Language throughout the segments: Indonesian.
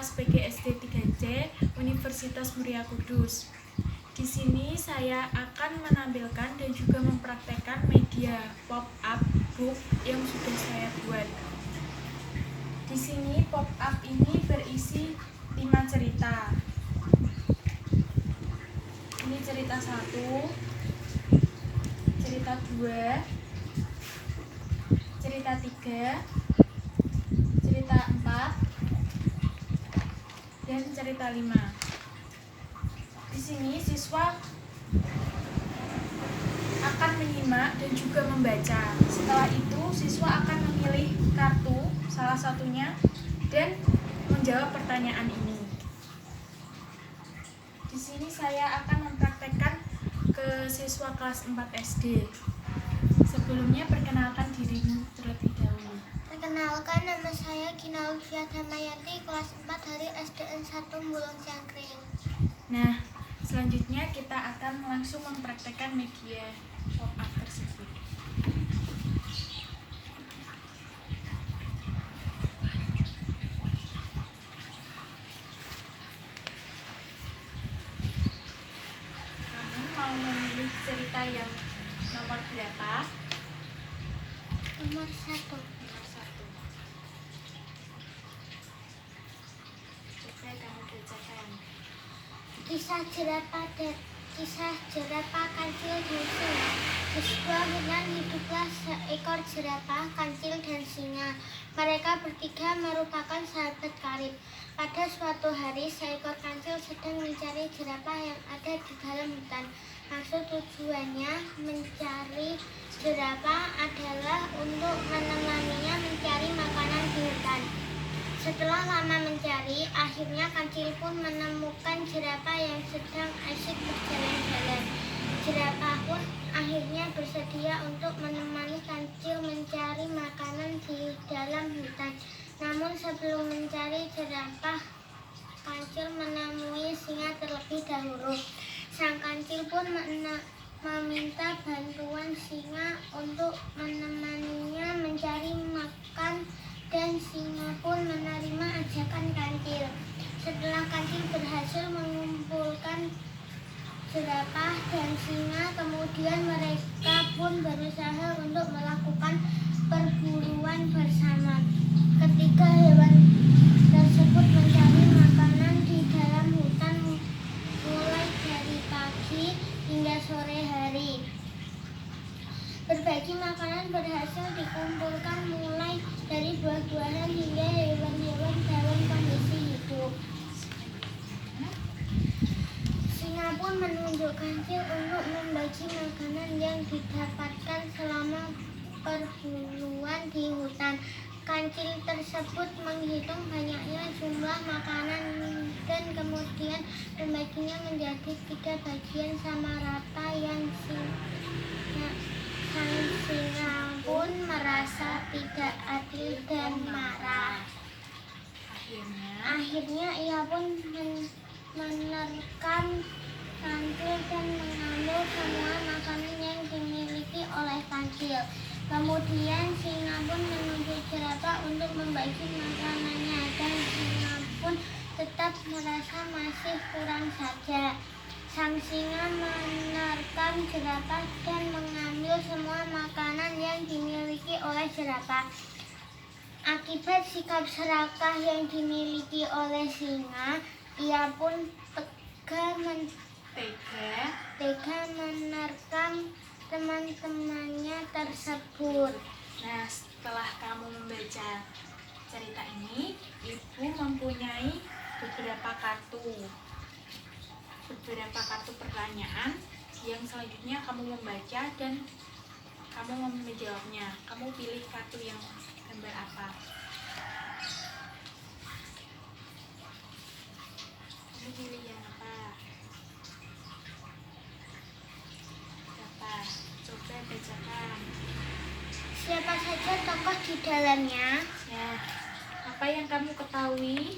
kelas PGSD 3C Universitas Muria Kudus. Di sini saya akan menampilkan dan juga mempraktekkan media pop-up book yang sudah saya buat. Di sini pop-up ini berisi 5 cerita. Ini cerita 1, cerita 2, cerita 3, cerita 4, dan cerita 5. Di sini siswa akan menyimak dan juga membaca. Setelah itu siswa akan memilih kartu salah satunya dan menjawab pertanyaan ini. Di sini saya akan mempraktekkan ke siswa kelas 4 SD. Sebelumnya perkenalkan dirimu terlebih dahulu. Perkenalkan, nama saya Gina Lufia Damayanti, kelas 4 dari SDN 1 Bulong Cangkring. Nah, selanjutnya kita akan langsung mempraktekkan media pop-up tersebut. Kamu mau memilih cerita yang nomor berapa? Nomor 1. Nomor 1. Coba kamu bacakan. Kisah jerapah kancil dan singa. Di sebuah hutan hiduplah seekor jerapah, kancil dan singa. Mereka bertiga merupakan sahabat karib. Pada suatu hari, seekor kancil sedang mencari jerapah yang ada di dalam hutan. Maksud tujuannya mencari jerapah adalah untuk menemaninya mencari makanan di hutan. Setelah lama mencari, akhirnya kancil pun menemukan jerapah yang sedang asyik berjalan-jalan. Jerapah pun akhirnya bersedia untuk menemani kancil mencari makanan di dalam hutan. Namun sebelum mencari jerapah, kancil menemui singa terlebih dahulu. Sang kancil pun meminta bantuan singa untuk menemaninya mencari makan, dan singa pun menerima ajakan kancil. Setelah kancil berhasil mengumpulkan jerapah dan singa, kemudian mereka pun berusaha untuk melakukan perburuan bersama. Ketiga hewan tersebut mencari makanan di dalam hutan mulai dari pagi hingga sore hari. Berbagai makanan berhasil dikumpulkan mulai dari buah-buahan hingga hewan-hewan dalam kondisi hidup. Singa pun menunjuk kancil untuk membagi makanan yang didapatkan selama perburuan di hutan. Kancil tersebut menghitung banyaknya jumlah makanan dan kemudian membaginya menjadi 3 bagian sama rata yang sang singa pun merasa tidak adil dan marah. Akhirnya ia pun menerkam kancil dan mengambil semua makanan yang dimiliki oleh kancil. Kemudian singa pun menunjuk jerapah untuk membagi makanannya, dan singa pun tetap merasa masih kurang saja. Sang singa menerkam jerapah dan mengambil semua makanan yang dimiliki oleh jerapah. Akibat sikap serakah yang dimiliki oleh singa, ia pun tega menerkam teman-temannya tersebut. Nah, setelah kamu membaca cerita ini, ibu mempunyai beberapa kartu pertanyaan yang selanjutnya kamu membaca dan kamu menjawabnya. Kamu pilih kartu yang gambar apa? Kamu pilih yang apa? Apa? Coba bacakan. Siapa saja tokoh di dalamnya? Ya, apa yang kamu ketahui?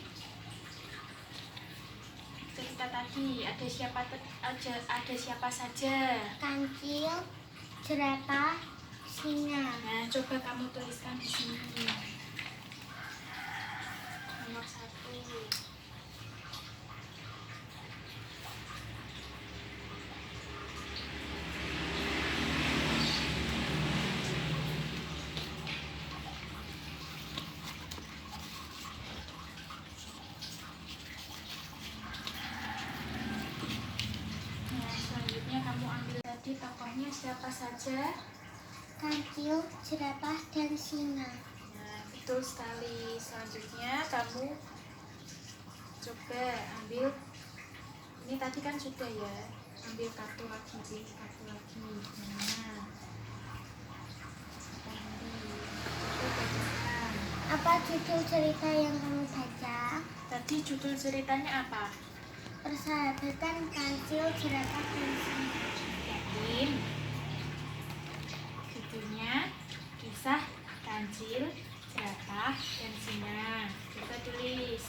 Cerita tadi ada siapa saja? Kancil, jerapah, singa. Nah, coba kamu tuliskan di sini. Nomor 1. Tadi tokohnya siapa saja? Kancil, jerapah, dan singa. Nah, betul sekali. Selanjutnya kamu coba ambil, ini tadi kan sudah ya, ambil kartu lagi, pilih kartu lagi. Nah, coba bacakan. Apa judul cerita yang kamu baca? Tadi judul ceritanya apa? Persahabatan kancil, jerapah, dan singa. Yakin? Judulnya Kisah Kancil, Jerapah, dan Singa. Coba tulis.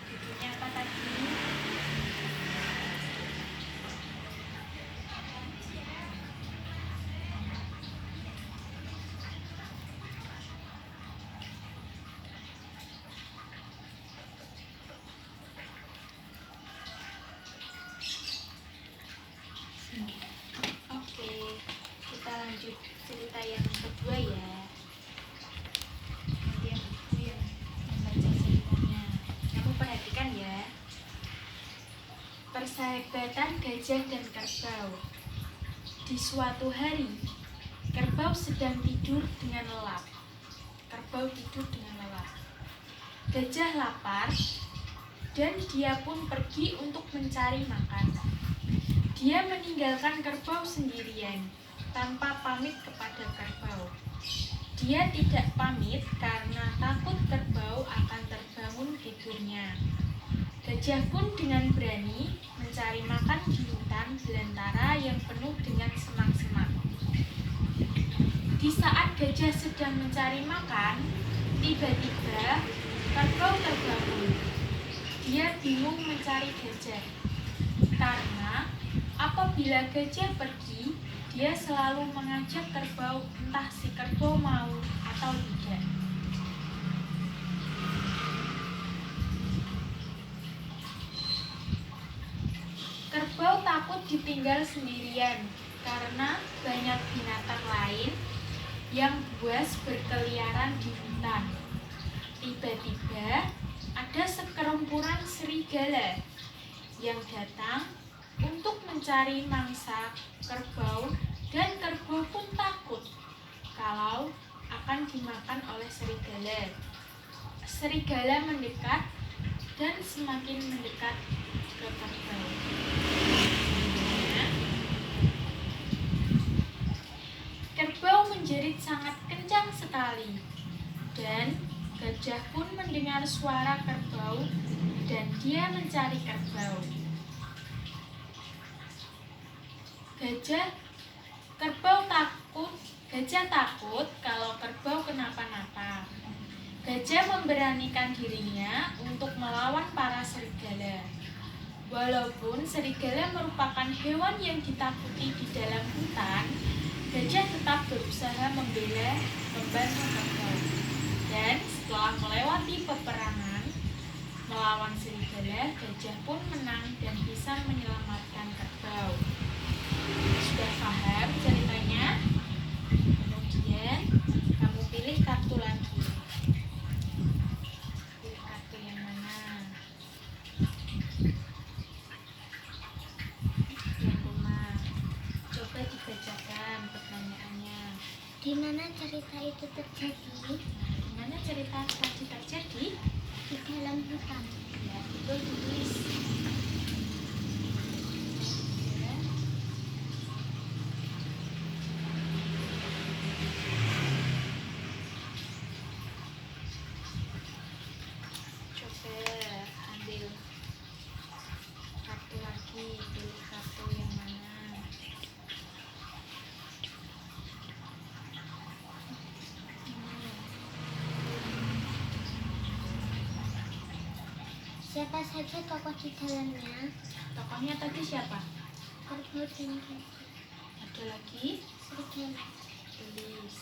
Judulnya apa tadi? Oke, kita lanjut cerita yang kedua ya. Nanti yang ibu yang membaca ceritanya. Kamu perhatikan ya. Persahabatan gajah dan kerbau. Di suatu hari, kerbau sedang tidur dengan lelap. Kerbau tidur dengan lelap. Gajah lapar dan dia pun pergi untuk mencari makan. Dia meninggalkan kerbau sendirian, tanpa pamit kepada kerbau. Dia tidak pamit karena takut kerbau akan terbangun tidurnya. Gajah pun dengan berani mencari makan di hutan belantara yang penuh dengan semak-semak. Di saat gajah sedang mencari makan, tiba-tiba kerbau terbangun. Dia bingung mencari gajah, karena apabila gajah pergi, dia selalu mengajak kerbau, entah si kerbau mau atau tidak. Kerbau takut ditinggal sendirian karena banyak binatang lain yang buas berkeliaran di hutan. Tiba-tiba ada sekerompolan serigala yang datang untuk mencari mangsa kerbau, dan kerbau pun takut kalau akan dimakan oleh serigala. Serigala mendekat dan semakin mendekat ke kerbau. Kerbau menjerit sangat kencang sekali, dan gajah pun mendengar suara kerbau dan dia mencari kerbau. Gajah takut kalau kerbau kenapa-napa. Gajah memberanikan dirinya untuk melawan para serigala. Walaupun serigala merupakan hewan yang ditakuti di dalam hutan, gajah tetap berusaha membela membantu kerbau. Dan setelah melewati peperangan melawan serigala, gajah pun menang dan bisa menyelamatkan kerbau. Sudah paham ceritanya? Kemudian kamu pilih kartu lagi. Pilih kartu yang mana? Yang rumah. Coba dibacakan pertanyaannya. Di mana cerita itu terjadi? Di mana cerita tadi terjadi? Di dalam hutan. Ya, itu ditulis. Coba ambil kartu lagi, pilih kartu yang mana. Siapa saja tokoh di dalamnya? Tokohnya tadi siapa? Kerbau dan gajah. Ada lagi? Serigala. Tulis.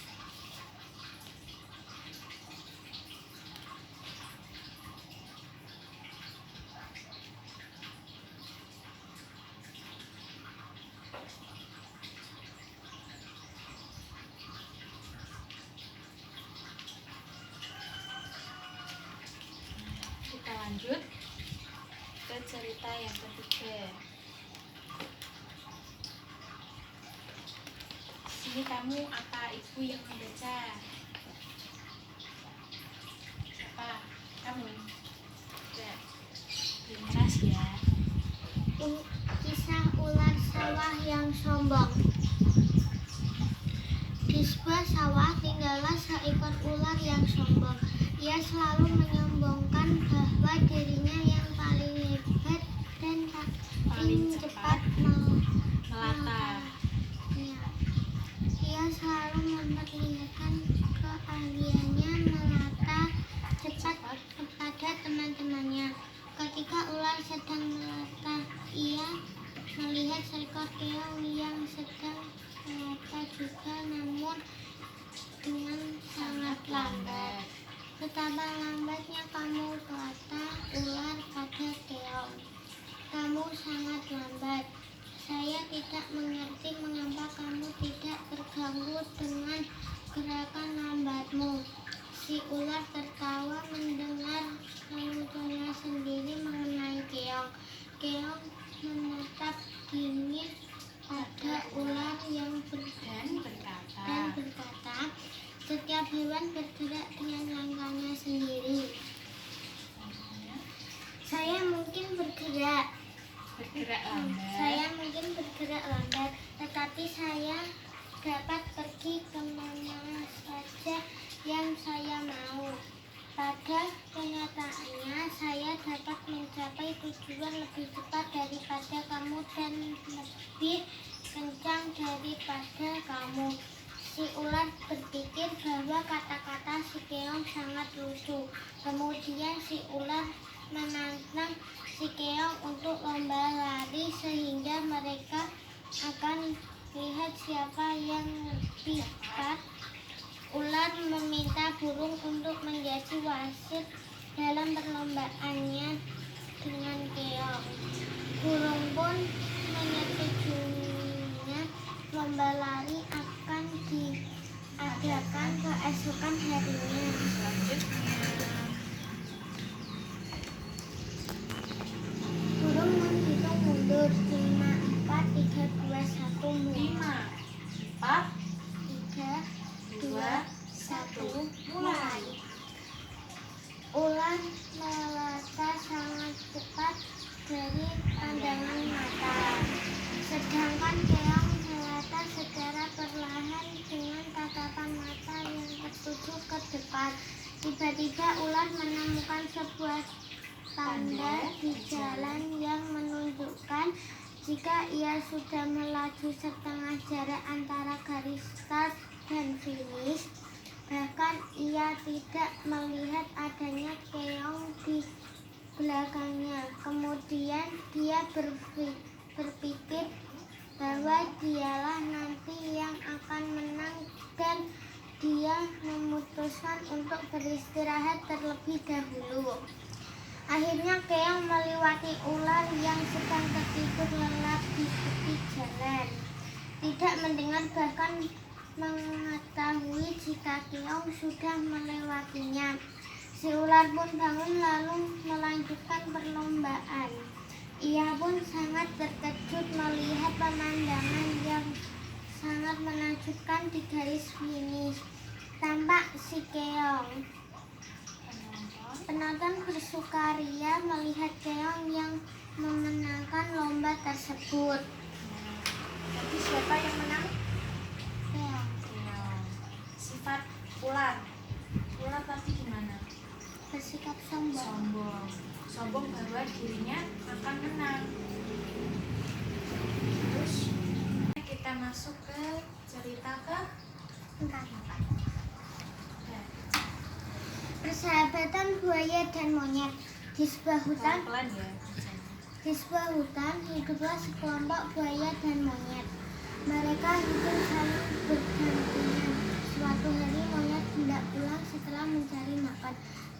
Kita lanjut ke cerita yang ketiga. ini kamu apa ibu yang membaca? Siapa? Kamu? Ya. Terima kasih ya. Kisah ular sawah yang sombong. Di sebuah sawah tinggallah seekor ular yang sombong. Ia selalu menyombongkan bahwa dirinya yang paling hebat dan paling cepat Melata. Ia selalu memperlihatkan keahliannya melata cepat kepada teman-temannya. Ketika ular sedang melata, ia melihat seekor keong yang sedang melata juga, namun dengan sangat lambat. Betapa lambatnya kamu, kata ular pada keong. Kamu sangat lambat. Saya tidak mengerti mengapa kamu tidak terganggu dengan gerakan lambatmu. Si ular tertawa mendengar keluhannya sendiri mengenai keong. Keong menatap dingin pada ular yang berkata, setiap hewan bergerak dengan langkahnya sendiri. Saya mungkin bergerak lambat, tetapi saya dapat pergi kemana saja yang saya mau. Pada kenyataannya, saya dapat mencapai tujuan lebih cepat daripada kamu dan lebih kencang daripada kamu. Si ular berpikir bahwa kata-kata si keong sangat lucu. Kemudian si ular menantang si keong untuk lomba lari sehingga mereka akan lihat siapa yang lebih cepat. Ular meminta burung untuk menjadi wasit dalam perlombaannya dengan keong. Burung pun menyetujuinya. Lomba lari akan diadakan keesokan harinya. Burung menghitung mundur. 5, 4, 3, 2, 1 mulai. 5, 4, 3, 2, 1 mulai. Ular melata sangat cepat dari pandangan mata, sedangkan keong melata secara perlahan dengan tatapan mata yang tertuju ke depan. Tiba-tiba ular menemukan sebuah tanda di jalan yang menunjukkan jika ia sudah melaju setengah jarak antara garis start dan finish. Bahkan ia tidak melihat adanya keong di belakangnya. Kemudian dia berpikir bahwa dialah nanti yang akan menang dan dia memutuskan untuk beristirahat terlebih dahulu. Akhirnya keong melewati ular yang sedang tertidur lelap di tepi jalan. Tidak mendengar bahkan mengetahui jika keong sudah melewatinya. Si ular pun bangun lalu melanjutkan perlombaan. Ia pun sangat terkejut melihat pemandangan yang sangat menakjubkan di garis finish. Tampak si keong. Penonton bersukaria melihat keong yang memenangkan lomba tersebut. Jadi siapa yang menang? Keong. Sifat ular. Ular tadi gimana? Bersikap sombong. Sombong bahwa dirinya akan menang. Terus kita masuk ke cerita ke 4. Persahabatan buaya dan monyet. Di sebuah hutan pelan ya. Di sebuah hutan hiduplah sekelompok buaya dan monyet. Mereka hidup saling berdampingan. Suatu hari monyet hendak pulang setelah mencari makan.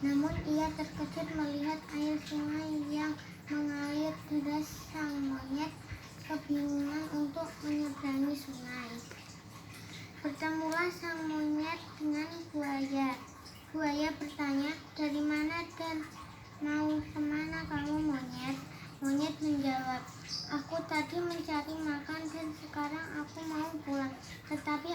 Namun ia terkejut melihat air sungai yang mengalir deras. Sang monyet kebingungan untuk menyeberangi sungai. Bertemulah sang monyet dengan buaya. Buaya bertanya, "Dari mana dan mau kemana kamu, monyet?" Monyet menjawab, "Aku tadi mencari makan dan sekarang aku mau pulang. Tetapi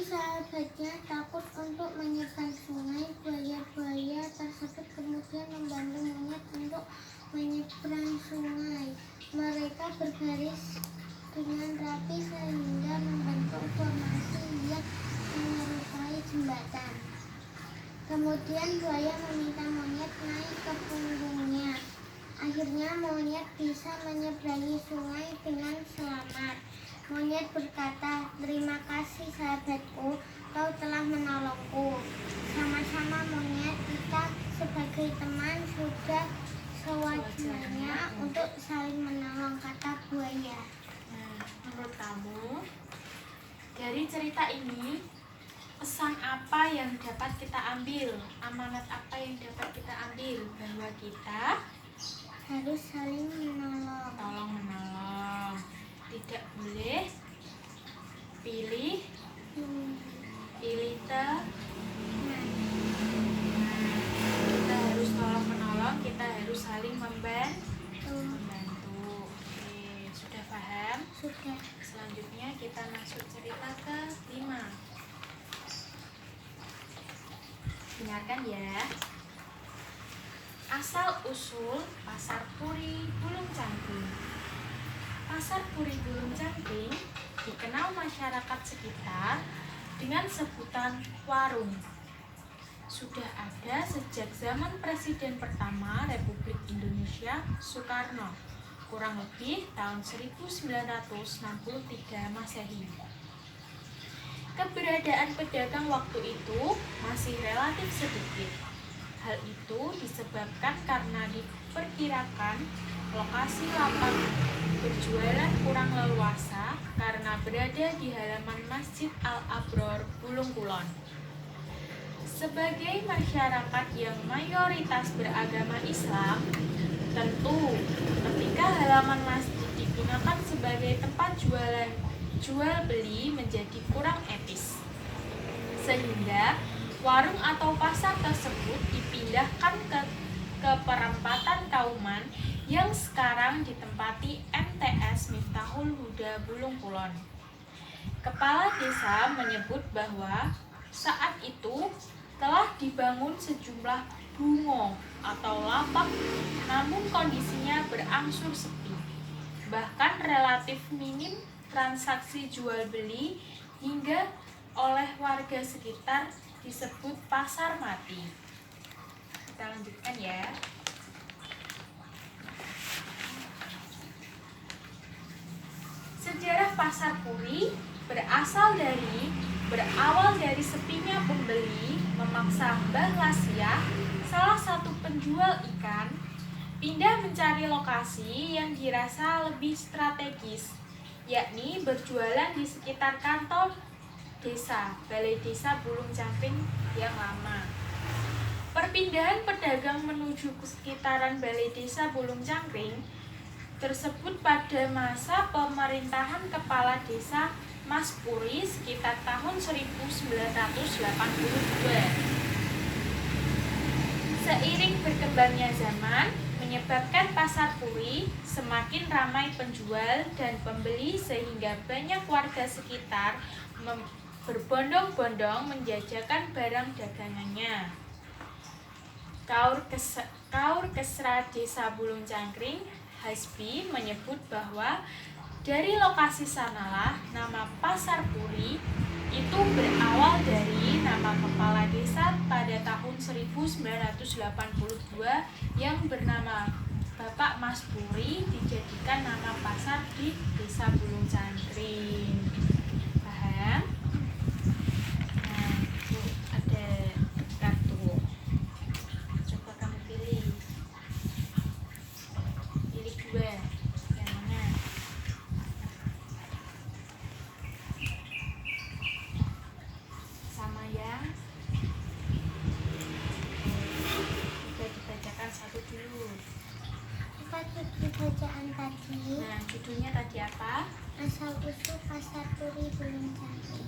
sahabatnya takut untuk menyeberang sungai. Buaya-buaya tersebut kemudian membantu monyet untuk menyeberang sungai. Mereka berbaris dengan rapi sehingga membentuk formasi yang menyerupai jembatan. Kemudian buaya meminta monyet naik ke punggungnya. Akhirnya monyet bisa menyeberangi sungai dengan selamat. Monyet berkata, "Terima kasih sahabatku, kau telah menolongku." Sama-sama monyet, kita sebagai teman sudah sewajarnya untuk saling menolong, kata buaya. Nah, menurut kamu, dari cerita ini, pesan apa yang dapat kita ambil? Amanat apa yang dapat kita ambil? Bahwa kita Harus saling menolong. tolong menolong, tidak boleh pilih teman. Kita harus tolong menolong, kita harus saling membantu. Oke, sudah paham? Sudah. Selanjutnya kita masuk cerita ke-5. Dengarkan ya. Asal usul Pasar Puri Bulung Cangkring. Pasar Puri Bulung Cangkring dikenal masyarakat sekitar dengan sebutan warung. Sudah ada sejak zaman Presiden pertama Republik Indonesia Soekarno, kurang lebih tahun 1963 Masehi. Keberadaan pedagang waktu itu masih relatif sedikit. Hal itu disebabkan karena diperkirakan lokasi lapak berjualan kurang leluasa karena berada di halaman Masjid Al-Abror, Bulung Kulon. Sebagai masyarakat yang mayoritas beragama Islam, tentu ketika halaman masjid digunakan sebagai tempat jual beli menjadi kurang etis. Sehingga warung atau pasar tersebut dipindahkan ke perempatan Kauman yang sekarang ditempati MTS Miftahul Huda Bulung Kulon. Kepala desa menyebut bahwa saat itu telah dibangun sejumlah bungo atau lapak, namun kondisinya berangsur sepi. Bahkan relatif minim transaksi jual beli hingga oleh warga sekitar disebut pasar mati. Kita lanjutkan ya. Sejarah Pasar Puri berawal dari sepinya pembeli memaksa Mbah Lasia, salah satu penjual ikan, pindah mencari lokasi yang dirasa lebih strategis, yakni berjualan di sekitar kantor desa, Balai Desa Bulung Cangkring yang lama. Perpindahan pedagang menuju ke sekitaran Balai Desa Bulung Cangkring tersebut pada masa pemerintahan Kepala Desa Mas Puri sekitar tahun 1982. Seiring berkembangnya zaman, menyebabkan Pasar Puri semakin ramai penjual dan pembeli sehingga banyak warga sekitar berbondong-bondong menjajakan barang dagangannya. Kaur Kesra Desa Bulung Cangkring, Hasbi, menyebut bahwa dari lokasi sanalah nama Pasar Puri itu berawal dari nama kepala desa pada tahun 1982 yang bernama Bapak Mas Puri dijadikan nama pasar di Desa Bulung Cangkring. Paham? Nah, itu ada kartu. Coba kamu pilih 2. Yang mana? Sama yang sudah dibacakan satu dulu. Apa judul bacaan tadi? Nah, judulnya tadi apa? Asal usul Pasar Puri Bulung Cangkring.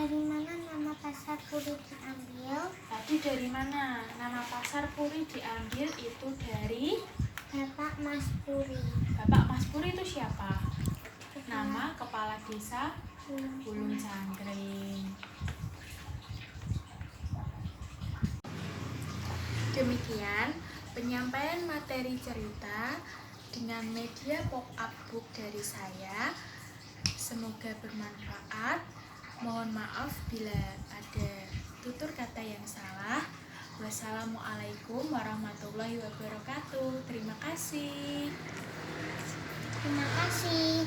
Dari mana nama pasar Puri diambil? Tadi dari mana? Nama pasar Puri diambil itu dari Bapak Mas Puri. Bapak Mas Puri itu siapa? Nama kepala desa Bulung Cangkring. Demikian penyampaian materi cerita dengan media pop-up book dari saya. Semoga bermanfaat. Mohon maaf bila ada tutur kata yang salah. Wassalamualaikum warahmatullahi wabarakatuh. Terima kasih. Terima kasih.